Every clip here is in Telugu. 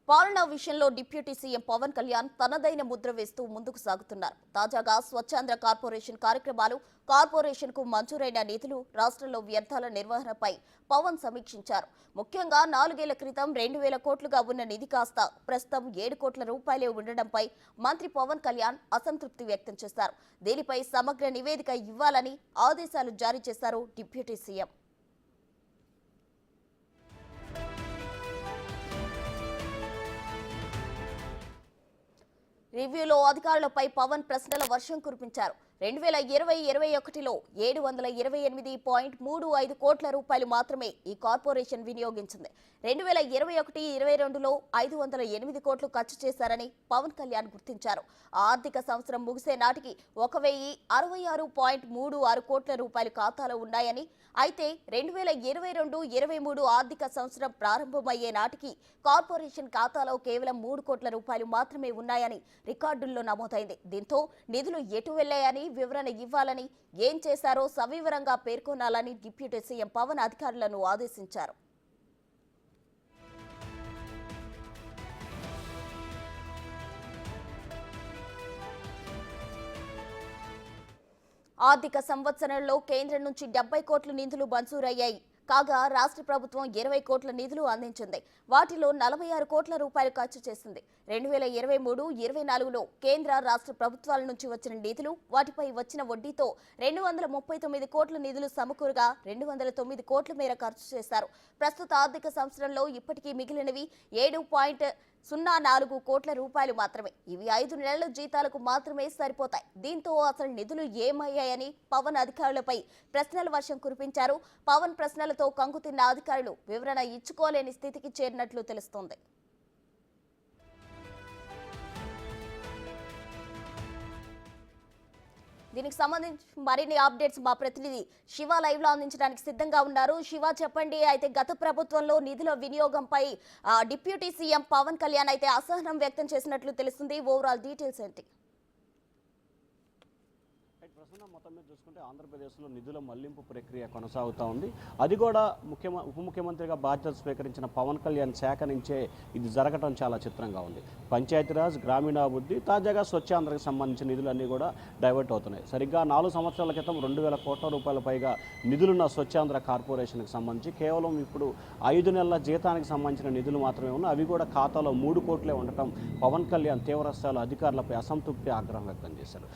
పాలనా విషయంలో డిప్యూటీ సీఎం పవన్ కళ్యాణ్ తనదైన ముద్ర వేస్తూ ముందుకు సాగుతున్నారు. తాజాగా స్వచ్ఛాంధ్ర కార్పొరేషన్ కార్యక్రమాలు, కార్పొరేషన్ కు మంజూరైన నిధులు, రాష్ట్రంలో వ్యర్థాల నిర్వహణపై పవన్ సమీక్షించారు. ముఖ్యంగా 4 ఏళ్ల క్రితం 2000 కోట్లుగా ఉన్న నిధి కాస్త ప్రస్తుతం 7 కోట్ల రూపాయలే ఉండడంపై మంత్రి పవన్ కళ్యాణ్ అసంతృప్తి వ్యక్తం చేశారు. దీనిపై సమగ్ర నివేదిక ఇవ్వాలని ఆదేశాలు జారీ చేశారు డిప్యూటీ సీఎం. రివ్యూలో అధికారులపై పవన్ ప్రశ్నల వర్షం కురిపించారు. 2020-21లో 728.35 కోట్ల రూపాయలు మాత్రమే ఈ కార్పొరేషన్ వినియోగించింది. 2021-22లో 508 కోట్లు ఖర్చు చేశారని పవన్ కళ్యాణ్ గుర్తించారు. ఆర్థిక సంవత్సరం ముగిసే నాటికి 1066.36 కోట్ల రూపాయలు ఖాతాలో ఉన్నాయని, అయితే 2022-23 ఆర్థిక సంవత్సరం ప్రారంభమయ్యే నాటికి కార్పొరేషన్ ఖాతాలో కేవలం 3 కోట్ల రూపాయలు మాత్రమే ఉన్నాయని రికార్డుల్లో నమోదైంది. దీంతో నిధులు ఎటు వెళ్లాయని వివరణ ఇవ్వాలని, ఏం చేశారో సవివరంగా పేర్కొనాలని డిప్యూటీ సీఎం పవన్ అధికారులను ఆదేశించారు. ఆర్థిక సంవత్సరంలో కేంద్రం నుంచి 70 కోట్ల నిధులు మంజూరయ్యాయి. కాగా రాష్ట్ర ప్రభుత్వం 20 కోట్ల నిధులు అందించింది. వాటిలో 46 కోట్ల రూపాయలు ఖర్చు చేసింది. 2023-24లో కేంద్ర రాష్ట్ర ప్రభుత్వాల నుంచి వచ్చిన నిధులు, వాటిపై వచ్చిన వడ్డీతో 239 కోట్ల నిధులు సమకూరగా 209 కోట్ల మేర ఖర్చు చేశారు. ప్రస్తుత ఆర్థిక సంవత్సరంలో ఇప్పటికీ మిగిలినవి 7.04 కోట్ల రూపాయలు మాత్రమే. ఇవి 5 నెలల జీతాలకు మాత్రమే సరిపోతాయి. దీంతో అసలు నిధులు ఏమయ్యాయని పవన్ అధికారులపై ప్రశ్నల వర్షం కురిపించారు. పవన్ ప్రశ్నలతో కంగుతిన్న అధికారులు వివరణ ఇచ్చుకోలేని స్థితికి చేరినట్లు తెలుస్తోంది. దీనికి సంబంధించి మరిన్ని అప్డేట్స్ మా ప్రతినిధి శివ లైవ్ లో అందించడానికి సిద్ధంగా ఉన్నారు. శివ, చెప్పండి. అయితే గత ప్రభుత్వంలో నిధుల వినియోగంపై డిప్యూటీ సీఎం పవన్ కళ్యాణ్ అయితే అసహనం వ్యక్తం చేసినట్లు తెలుస్తుంది. ఓవరాల్ డీటెయిల్స్ ఏంటి? ప్రస్తుతం మొత్తం మీద చూసుకుంటే ఆంధ్రప్రదేశ్లో నిధుల మళ్లింపు ప్రక్రియ కొనసాగుతూ ఉంది. అది కూడా ఉప ముఖ్యమంత్రిగా బాధ్యతలు స్వీకరించిన పవన్ కళ్యాణ్ శాఖ నుంచే ఇది జరగటం చాలా చిత్రంగా ఉంది. పంచాయతీరాజ్, గ్రామీణాభివృద్ధి, తాజాగా స్వచ్ఛాంధ్రకు సంబంధించిన నిధులన్నీ కూడా డైవర్ట్ అవుతున్నాయి. సరిగ్గా 4 సంవత్సరాల క్రితం 2000 కోట్ల రూపాయల పైగా నిధులున్న స్వచ్ఛాంధ్ర కార్పొరేషన్కి సంబంధించి కేవలం ఇప్పుడు 5 నెలల జీతానికి సంబంధించిన నిధులు మాత్రమే ఉన్నాయి. అవి కూడా ఖాతాలో 3 కోట్లే ఉండటం పవన్ కళ్యాణ్ తీవ్రస్థాయిలో అధికారులపై అసంతృప్తి, ఆగ్రహం వ్యక్తం చేశారు.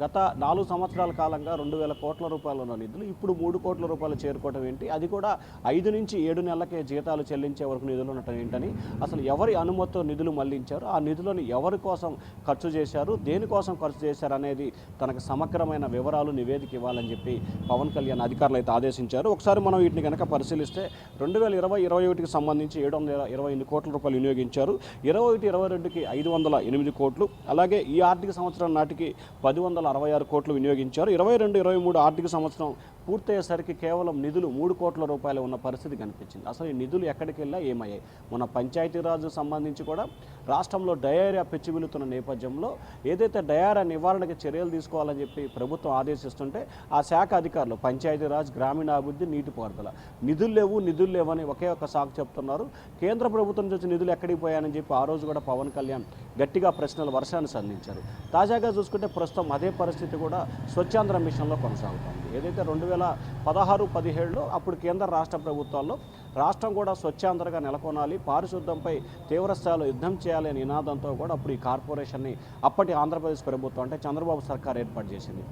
గత 4 సంవత్సరాల కాలంగా 2000 కోట్ల రూపాయలు ఉన్న నిధులు ఇప్పుడు 3 కోట్ల రూపాయలు చేరుకోవటం ఏంటి, అది కూడా 5 నుంచి 7 నెలలకే జీతాలు చెల్లించే వరకు నిధులు ఉండటం ఏంటని, అసలు ఎవరి అనుమతితో నిధులు మళ్లించారు, ఆ నిధులను ఎవరి కోసం ఖర్చు చేశారు, దేనికోసం ఖర్చు చేశారు అనేది తనకు సమగ్రమైన వివరాలు, నివేదిక ఇవ్వాలని చెప్పి పవన్ కళ్యాణ్ అధికారులు అయితే ఆదేశించారు. ఒకసారి మనం వీటిని కనుక పరిశీలిస్తే 2020-21కి సంబంధించి 728 కోట్ల రూపాయలు వినియోగించారు. 21-22కి 508 కోట్లు, అలాగే ఈ ఆర్థిక సంవత్సరం నాటికి 166 కోట్లు వినియోగించారు. 22-23 ఆర్థిక సంవత్సరం పూర్తయ్యేసరికి కేవలం నిధులు 3 కోట్ల రూపాయలు ఉన్న పరిస్థితి కనిపించింది. అసలు ఈ నిధులు ఎక్కడికి వెళ్ళా, ఏమయ్యాయి? మన పంచాయతీరాజు సంబంధించి కూడా రాష్ట్రంలో డయేరియా పెచ్చివిలుతున్న నేపథ్యంలో ఏదైతే డయేరియా నివారణకి చర్యలు తీసుకోవాలని చెప్పి ప్రభుత్వం ఆదేశిస్తుంటే ఆ శాఖ అధికారులు పంచాయతీరాజ్, గ్రామీణాభివృద్ధి, నీటిపారుదల నిధులు లేవని ఒకే ఒక సాకు చెప్తున్నారు. కేంద్ర ప్రభుత్వం నుంచి నిధులు ఎక్కడికి పోయాయని చెప్పి ఆ రోజు కూడా పవన్ కళ్యాణ్ గట్టిగా ప్రశ్నల వర్షాన్ని సంధించారు. తాజాగా చూసుకుంటే ప్రస్తుతం అదే పరిస్థితి కూడా స్వచ్ఛాంధ్ర మిషన్లో కొనసాగుతుంది. ఏదైతే 2016-17లో అప్పుడు కేంద్ర రాష్ట్ర ప్రభుత్వాల్లో రాష్ట్రం కూడా స్వచ్ఛాంధ్రగా నెలకొనాలి, పారిశుద్ధ్యంపై తీవ్రస్థాయిలో యుద్ధం చేయాలి అనే నినాదంతో కూడా అప్పుడు ఈ కార్పొరేషన్ని అప్పటి ఆంధ్రప్రదేశ్ ప్రభుత్వం అంటే చంద్రబాబు సర్కార్ ఏర్పాటు చేసింది.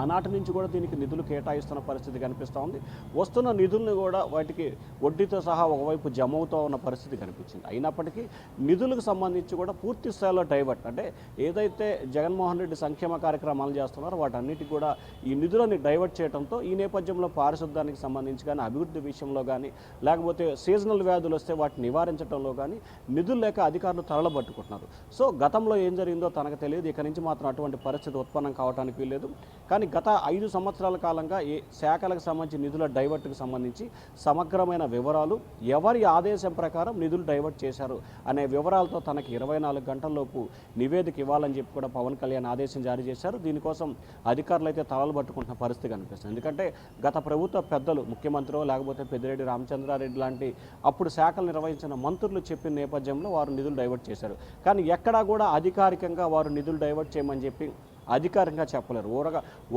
ఆనాటి నుంచి కూడా దీనికి నిధులు కేటాయిస్తున్న పరిస్థితి కనిపిస్తూ ఉంది. వస్తున్న నిధులను కూడా వాటికి వడ్డీతో సహా ఒకవైపు జమ అవుతూ ఉన్న పరిస్థితి కనిపించింది. అయినప్పటికీ నిధులకు సంబంధించి కూడా పూర్తి స్థాయిలో డైవర్ట్, అంటే ఏదైతే జగన్మోహన్ రెడ్డి సంక్షేమ కార్యక్రమాలు చేస్తున్నారో వాటన్నిటికీ కూడా ఈ నిధులని డైవర్ట్ చేయడంతో ఈ నేపథ్యంలో పారిశుద్ధ్యానికి సంబంధించి కానీ, అభివృద్ధి విషయంలో కానీ, లేకపోతే సీజనల్ వ్యాధులు వస్తే వాటిని నివారించడంలో కానీ నిధులు లేక అధికారులు తరలబట్టుకుంటున్నారు. సో గతంలో ఏం జరిగిందో తనకు తెలియదు. ఇక నుంచి మాత్రం అటువంటి పరిస్థితి ఉత్పన్నం కావడానికి వీల్లేదు. కానీ కానీ గత 5 సంవత్సరాల కాలంగా ఏ శాఖలకు సంబంధించి నిధుల డైవర్ట్కి సంబంధించి సమగ్రమైన వివరాలు, ఎవరి ఆదేశం ప్రకారం నిధులు డైవర్ట్ చేశారు అనే వివరాలతో తనకి 24 గంటల్లోపు నివేదిక ఇవ్వాలని చెప్పి కూడా పవన్ కళ్యాణ్ ఆదేశం జారీ చేశారు. దీనికోసం అధికారులు అయితే తలలు పట్టుకుంటున్న పరిస్థితి కనిపిస్తుంది. ఎందుకంటే గత ప్రభుత్వ పెద్దలు, ముఖ్యమంత్రి లేకపోతే పెద్దిరెడ్డి రామచంద్రారెడ్డి లాంటి అప్పుడు శాఖలు నిర్వహించిన మంత్రులు చెప్పిన నేపథ్యంలో వారు నిధులు డైవర్ట్ చేశారు. కానీ ఎక్కడా కూడా అధికారికంగా వారు నిధులు డైవర్ట్ చేయమని చెప్పి అధికారికంగా చెప్పలేరు.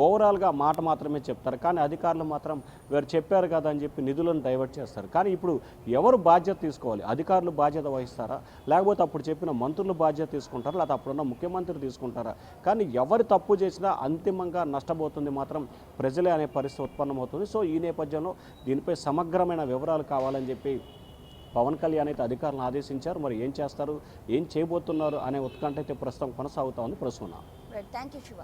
ఓవరాల్గా మాట మాత్రమే చెప్తారు. కానీ అధికారులు మాత్రం వీరు చెప్పారు కదా అని చెప్పి నిధులను డైవర్ట్ చేస్తారు. కానీ ఇప్పుడు ఎవరు బాధ్యత తీసుకోవాలి? అధికారులు బాధ్యత వహిస్తారా, లేకపోతే అప్పుడు చెప్పిన మంత్రులు బాధ్యత తీసుకుంటారా, లేకపోతే అప్పుడున్న ముఖ్యమంత్రి తీసుకుంటారా? కానీ ఎవరు తప్పు చేసినా అంతిమంగా నష్టపోతుంది మాత్రం ప్రజలే అనే పరిస్థితి ఉత్పన్నమవుతుంది. సో ఈ నేపథ్యంలో దీనిపై సమగ్రమైన వివరాలు కావాలని చెప్పి పవన్ కళ్యాణ్ అయితే అధికారులను ఆదేశించారు. మరి ఏం చేస్తారు, ఏం చేయబోతున్నారు అనే ఉత్కంఠ అయితే ప్రస్తుతం కొనసాగుతూ ఉంది. ప్రస్తుతం థ్యాంక్ యూ శివ.